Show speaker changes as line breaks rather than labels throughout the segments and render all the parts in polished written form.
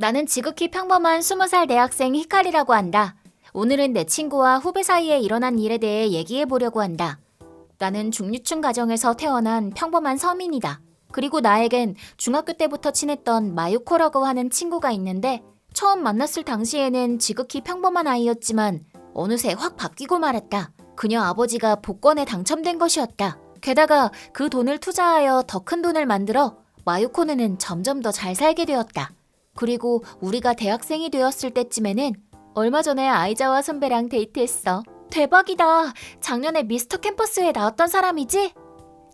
나는 지극히 평범한 20살 대학생 히카리라고 한다. 오늘은 내 친구와 후배 사이에 일어난 일에 대해 얘기해 보려고 한다. 나는 중류층 가정에서 태어난 평범한 서민이다. 그리고 나에겐 중학교 때부터 친했던 마유코라고 하는 친구가 있는데 처음 만났을 당시에는 지극히 평범한 아이였지만 어느새 확 바뀌고 말았다. 그녀 아버지가 복권에 당첨된 것이었다. 게다가 그 돈을 투자하여 더 큰 돈을 만들어 마유코는 점점 더 잘 살게 되었다. 그리고 우리가 대학생이 되었을 때쯤에는 얼마 전에 아이자와 선배랑 데이트했어. 대박이다. 작년에 미스터 캠퍼스에 나왔던 사람이지?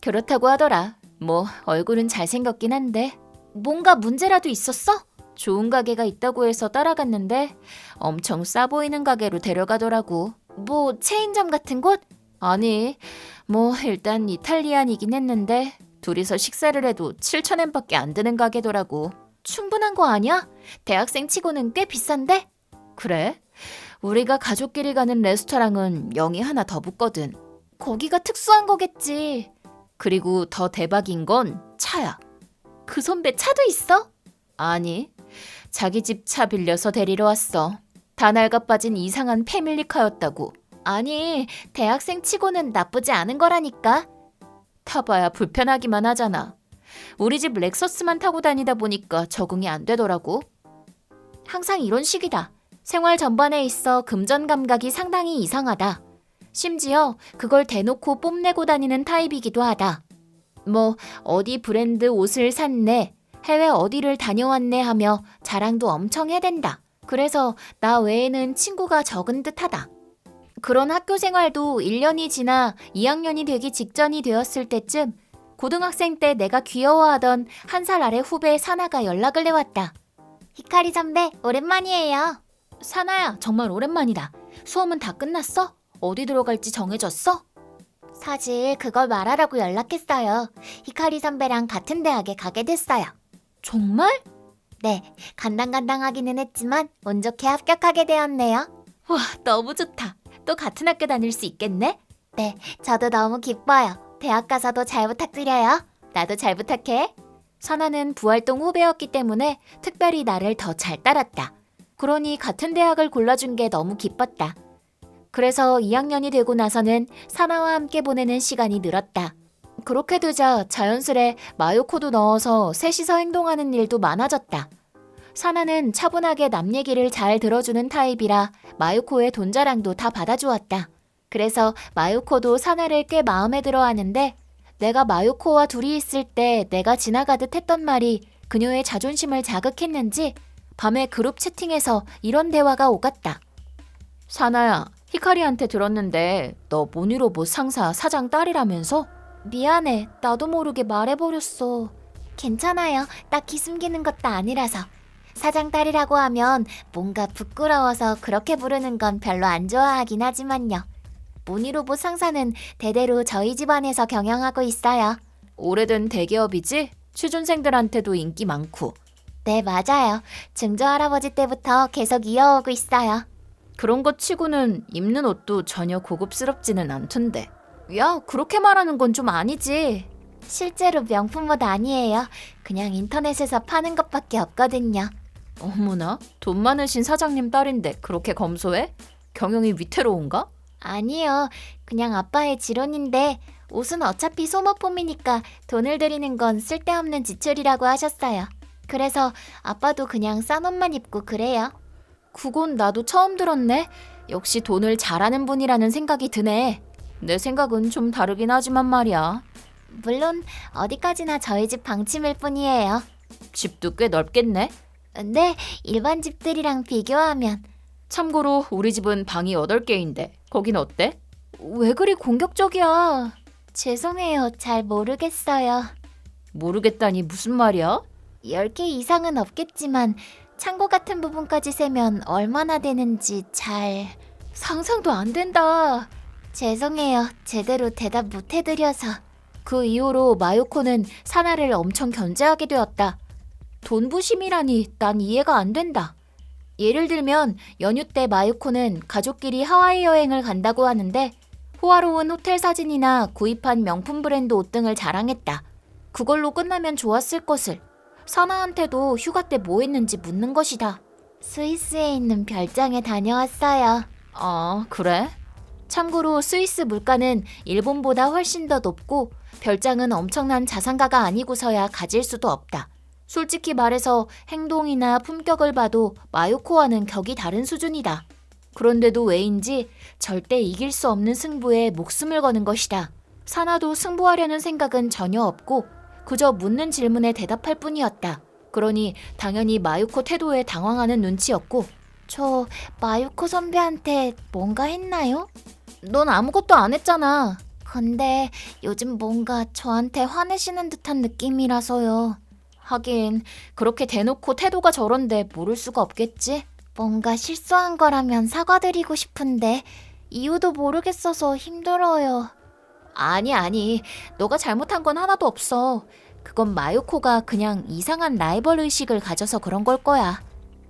그렇다고 하더라. 뭐 얼굴은 잘생겼긴 한데 뭔가 문제라도 있었어? 좋은 가게가 있다고 해서 따라갔는데 엄청 싸 보이는 가게로 데려가더라고. 뭐 체인점 같은 곳? 아니, 뭐 일단 이탈리안이긴 했는데 둘이서 식사를 해도 7,000엔밖에 안 드는 가게더라고. 충분한 거 아니야? 대학생 치고는 꽤 비싼데? 그래? 우리가 가족끼리 가는 레스토랑은 0이 하나 더 붙거든. 거기가 특수한 거겠지. 그리고 더 대박인 건 차야. 그 선배 차도 있어? 아니, 자기 집 차 빌려서 데리러 왔어. 다 낡아 빠진 이상한 패밀리카였다고. 아니, 대학생 치고는 나쁘지 않은 거라니까. 타봐야 불편하기만 하잖아. 우리 집 렉서스만 타고 다니다 보니까 적응이 안 되더라고. 항상 이런 식이다. 생활 전반에 있어 금전 감각이 상당히 이상하다. 심지어 그걸 대놓고 뽐내고 다니는 타입이기도 하다. 뭐 어디 브랜드 옷을 샀네, 해외 어디를 다녀왔네 하며 자랑도 엄청 해댄다. 그래서 나 외에는 친구가 적은 듯하다. 그런 학교 생활도 1년이 지나 2학년이 되기 직전이 되었을 때쯤 고등학생 때 내가 귀여워하던 1살 아래 후배 사나가 연락을 해왔다. 히카리 선배, 오랜만이에요. 사나야, 정말 오랜만이다. 수험은 다 끝났어? 어디 들어갈지 정해졌어? 사실 그걸 말하라고 연락했어요. 히카리 선배랑 같은 대학에 가게 됐어요. 정말? 네, 간당간당하기는 했지만 운 좋게 합격하게 되었네요. 와, 너무 좋다. 또 같은 학교 다닐 수 있겠네? 네, 저도 너무 기뻐요. 대학 가서도 잘 부탁드려요. 나도 잘 부탁해. 사나는 부활동 후배였기 때문에 특별히 나를 더 잘 따랐다. 그러니 같은 대학을 골라준 게 너무 기뻤다. 그래서 2학년이 되고 나서는 사나와 함께 보내는 시간이 늘었다. 그렇게 되자 자연스레 마요코도 넣어서 셋이서 행동하는 일도 많아졌다. 사나는 차분하게 남 얘기를 잘 들어주는 타입이라 마요코의 돈 자랑도 다 받아주었다. 그래서 마요코도 사나를 꽤 마음에 들어 하는데 내가 마요코와 둘이 있을 때 내가 지나가듯 했던 말이 그녀의 자존심을 자극했는지 밤에 그룹 채팅에서 이런 대화가 오갔다. 사나야, 히카리한테 들었는데 너 모니로봇 상사 사장 딸이라면서? 미안해, 나도 모르게 말해버렸어. 괜찮아요, 딱히 숨기는 것도 아니라서. 사장 딸이라고 하면 뭔가 부끄러워서 그렇게 부르는 건 별로 안 좋아하긴 하지만요. 모니로봇 상사는 대대로 저희 집안에서 경영하고 있어요. 오래된 대기업이지? 취준생들한테도 인기 많고. 네, 맞아요. 증조 할아버지 때부터 계속 이어오고 있어요. 그런 것 치고는 입는 옷도 전혀 고급스럽지는 않던데. 야, 그렇게 말하는 건 좀 아니지. 실제로 명품 옷 아니에요. 그냥 인터넷에서 파는 것밖에 없거든요. 어머나, 돈 많으신 사장님 딸인데 그렇게 검소해? 경영이 위태로운가? 아니요, 그냥 아빠의 지론인데 옷은 어차피 소모품이니까 돈을 들이는 건 쓸데없는 지출이라고 하셨어요. 그래서 아빠도 그냥 싼 옷만 입고 그래요. 그건 나도 처음 들었네. 역시 돈을 잘하는 분이라는 생각이 드네. 내 생각은 좀 다르긴 하지만 말이야. 물론 어디까지나 저희 집 방침일 뿐이에요. 집도 꽤 넓겠네? 네, 일반 집들이랑 비교하면. 참고로 우리 집은 방이 8개인데 거긴 어때? 왜 그리 공격적이야? 죄송해요, 잘 모르겠어요. 모르겠다니 무슨 말이야? 10개 이상은 없겠지만 창고 같은 부분까지 세면 얼마나 되는지 잘... 상상도 안 된다. 죄송해요, 제대로 대답 못 해드려서. 그 이후로 마요코는 사나를 엄청 견제하게 되었다. 돈부심이라니 난 이해가 안 된다. 예를 들면 연휴 때 마유코는 가족끼리 하와이 여행을 간다고 하는데 호화로운 호텔 사진이나 구입한 명품 브랜드 옷 등을 자랑했다. 그걸로 끝나면 좋았을 것을. 사나한테도 휴가 때 뭐 했는지 묻는 것이다. 스위스에 있는 별장에 다녀왔어요. 그래? 참고로 스위스 물가는 일본보다 훨씬 더 높고 별장은 엄청난 자산가가 아니고서야 가질 수도 없다. 솔직히 말해서 행동이나 품격을 봐도 마요코와는 격이 다른 수준이다. 그런데도 왜인지 절대 이길 수 없는 승부에 목숨을 거는 것이다. 사나도 승부하려는 생각은 전혀 없고 그저 묻는 질문에 대답할 뿐이었다. 그러니 당연히 마유코 태도에 당황하는 눈치였고, 저 마유코 선배한테 뭔가 했나요? 넌 아무것도 안 했잖아. 근데 요즘 뭔가 저한테 화내시는 듯한 느낌이라서요. 하긴 그렇게 대놓고 태도가 저런데 모를 수가 없겠지? 뭔가 실수한 거라면 사과드리고 싶은데 이유도 모르겠어서 힘들어요. 아니, 너가 잘못한 건 하나도 없어. 그건 마요코가 그냥 이상한 라이벌 의식을 가져서 그런 걸 거야.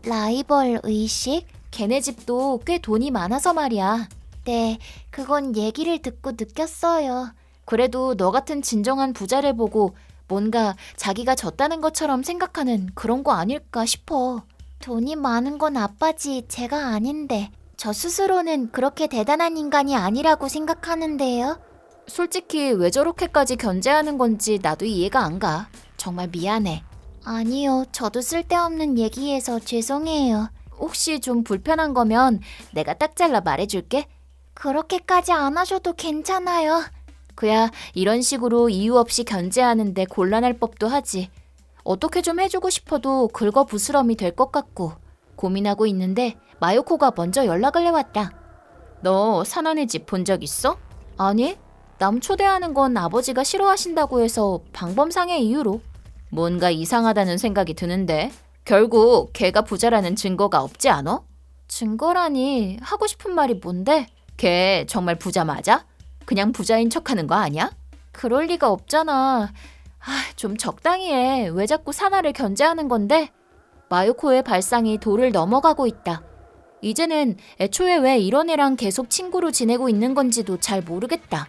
라이벌 의식? 걔네 집도 꽤 돈이 많아서 말이야. 네, 그건 얘기를 듣고 느꼈어요. 그래도 너 같은 진정한 부자를 보고 뭔가 자기가 졌다는 것처럼 생각하는 그런 거 아닐까 싶어. 돈이 많은 건 아빠지 제가 아닌데 저 스스로는 그렇게 대단한 인간이 아니라고 생각하는데요. 솔직히 왜 저렇게까지 견제하는 건지 나도 이해가 안 가. 정말 미안해. 아니요, 저도 쓸데없는 얘기해서 죄송해요. 혹시 좀 불편한 거면 내가 딱 잘라 말해줄게. 그렇게까지 안 하셔도 괜찮아요. 그야 이런 식으로 이유 없이 견제하는데 곤란할 법도 하지. 어떻게 좀 해주고 싶어도 긁어부스럼이 될 것 같고 고민하고 있는데 마요코가 먼저 연락을 해왔다. 너 사나네 집 본 적 있어? 아니, 남 초대하는 건 아버지가 싫어하신다고 해서 방범상의 이유로. 뭔가 이상하다는 생각이 드는데 결국 걔가 부자라는 증거가 없지 않아? 증거라니 하고 싶은 말이 뭔데? 걔 정말 부자 맞아? 그냥 부자인 척하는 거 아니야? 그럴 리가 없잖아. 좀 적당히 해. 왜 자꾸 사나를 견제하는 건데? 마요코의 발상이 도를 넘어가고 있다. 이제는 애초에 왜 이런 애랑 계속 친구로 지내고 있는 건지도 잘 모르겠다.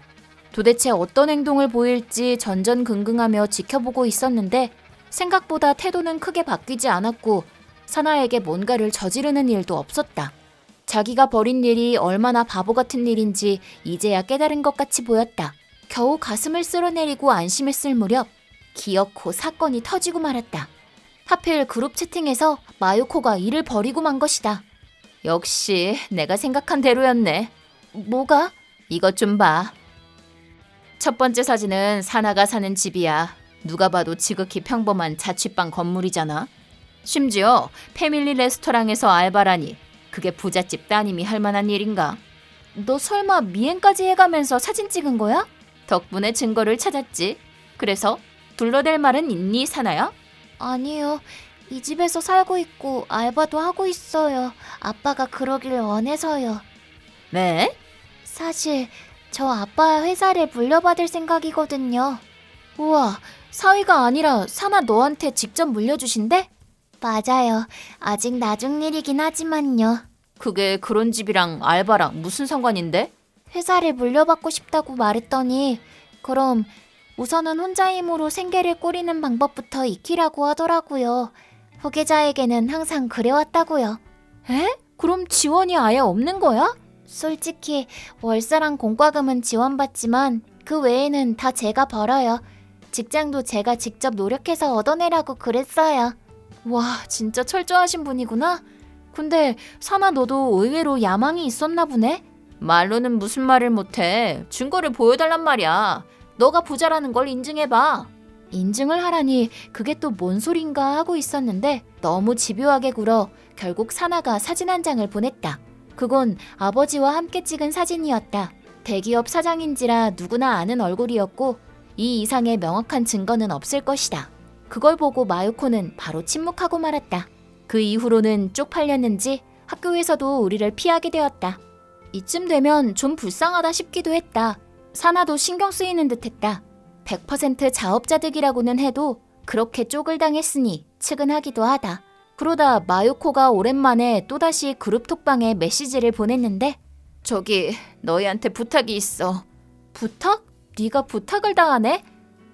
도대체 어떤 행동을 보일지 전전긍긍하며 지켜보고 있었는데 생각보다 태도는 크게 바뀌지 않았고 사나에게 뭔가를 저지르는 일도 없었다. 자기가 벌인 일이 얼마나 바보 같은 일인지 이제야 깨달은 것 같이 보였다. 겨우 가슴을 쓸어내리고 안심했을 무렵 기어코 사건이 터지고 말았다. 하필 그룹 채팅에서 마요코가 일을 벌이고 만 것이다. 역시 내가 생각한 대로였네. 뭐가? 이것 좀 봐. 첫 번째 사진은 사나가 사는 집이야. 누가 봐도 지극히 평범한 자취방 건물이잖아. 심지어 패밀리 레스토랑에서 알바라니 그게 부잣집 따님이 할 만한 일인가? 너 설마 미행까지 해가면서 사진 찍은 거야? 덕분에 증거를 찾았지. 그래서 둘러댈 말은 있니, 사나야? 아니요. 이 집에서 살고 있고 알바도 하고 있어요. 아빠가 그러길 원해서요. 네? 사실 저 아빠 회사를 물려받을 생각이거든요. 우와, 사위가 아니라 사나 너한테 직접 물려주신대? 맞아요. 아직 나중 일이긴 하지만요. 그게 그런 집이랑 알바랑 무슨 상관인데? 회사를 물려받고 싶다고 말했더니 그럼 우선은 혼자 힘으로 생계를 꾸리는 방법부터 익히라고 하더라고요. 후계자에게는 항상 그래왔다고요. 에? 그럼 지원이 아예 없는 거야? 솔직히 월세랑 공과금은 지원받지만 그 외에는 다 제가 벌어요. 직장도 제가 직접 노력해서 얻어내라고 그랬어요. 와, 진짜 철저하신 분이구나. 근데 사나 너도 의외로 야망이 있었나 보네? 말로는 무슨 말을 못해. 증거를 보여달란 말이야. 너가 부자라는 걸 인증해봐. 인증을 하라니 그게 또 뭔 소린가 하고 있었는데 너무 집요하게 굴어 결국 사나가 사진 한 장을 보냈다. 그건 아버지와 함께 찍은 사진이었다. 대기업 사장인지라 누구나 아는 얼굴이었고 이 이상의 명확한 증거는 없을 것이다. 그걸 보고 마요코는 바로 침묵하고 말았다. 그 이후로는 쪽팔렸는지 학교에서도 우리를 피하게 되었다. 이쯤 되면 좀 불쌍하다 싶기도 했다. 사나도 신경 쓰이는 듯했다. 100% 자업자득이라고는 해도 그렇게 쪽을 당했으니 측은하기도 하다. 그러다 마요코가 오랜만에 또다시 그룹 톡방에 메시지를 보냈는데 저기 너희한테 부탁이 있어. 부탁? 네가 부탁을 다 하네?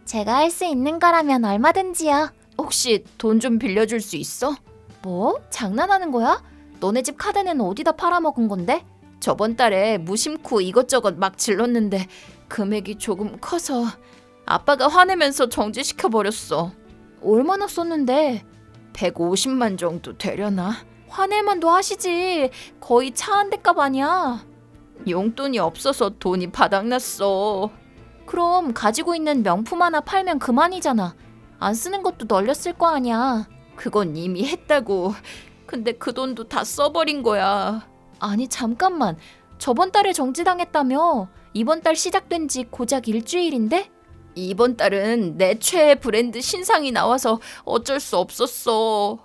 제가 할 수 있는 거라면 얼마든지요. 혹시 돈 좀 빌려줄 수 있어? 뭐? 장난하는 거야? 너네 집 카드는 어디다 팔아먹은 건데? 저번 달에 무심코 이것저것 막 질렀는데 금액이 조금 커서 아빠가 화내면서 정지시켜버렸어. 얼마나 썼는데? 150만 정도 되려나? 화낼 만도 하시지. 거의 차 한 대 값 아니야. 용돈이 없어서 돈이 바닥났어. 그럼 가지고 있는 명품 하나 팔면 그만이잖아. 안 쓰는 것도 널렸을 거 아니야. 그건 이미 했다고. 근데 그 돈도 다 써버린 거야. 아니 잠깐만. 저번 달에 정지당했다며. 이번 달 시작된 지 고작 일주일인데? 이번 달은 내 최애 브랜드 신상이 나와서 어쩔 수 없었어.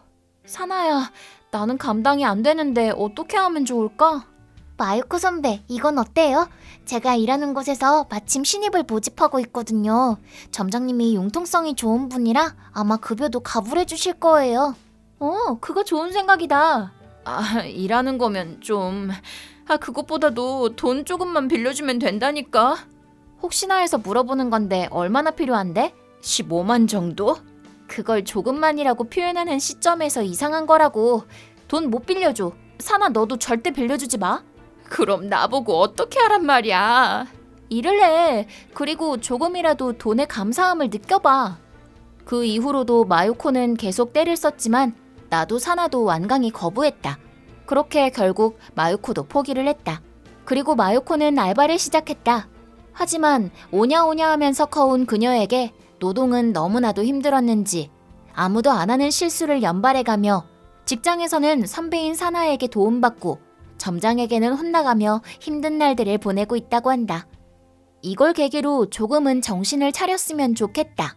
사나야, 나는 감당이 안 되는데 어떻게 하면 좋을까?
마유코 선배, 이건 어때요? 제가 일하는 곳에서 마침 신입을 모집하고 있거든요. 점장님이 융통성이 좋은 분이라 아마 급여도 가불해 주실 거예요.
그거 좋은 생각이다. 일하는 거면 좀... 그것보다도 돈 조금만 빌려주면 된다니까. 혹시나 해서 물어보는 건데 얼마나 필요한데? 15만 정도? 그걸 조금만이라고 표현하는 시점에서 이상한 거라고. 돈 못 빌려줘. 사나 너도 절대 빌려주지 마. 그럼 나보고 어떻게 하란 말이야. 일을 해. 그리고 조금이라도 돈의 감사함을 느껴봐. 그 이후로도 마유코는 계속 때를 썼지만 나도 사나도 완강히 거부했다. 그렇게 결국 마유코도 포기를 했다. 그리고 마유코는 알바를 시작했다. 하지만 오냐오냐 하면서 커온 그녀에게 노동은 너무나도 힘들었는지 아무도 안 하는 실수를 연발해가며 직장에서는 선배인 사나에게 도움받고 점장에게는 혼나가며 힘든 날들을 보내고 있다고 한다. 이걸 계기로 조금은 정신을 차렸으면 좋겠다.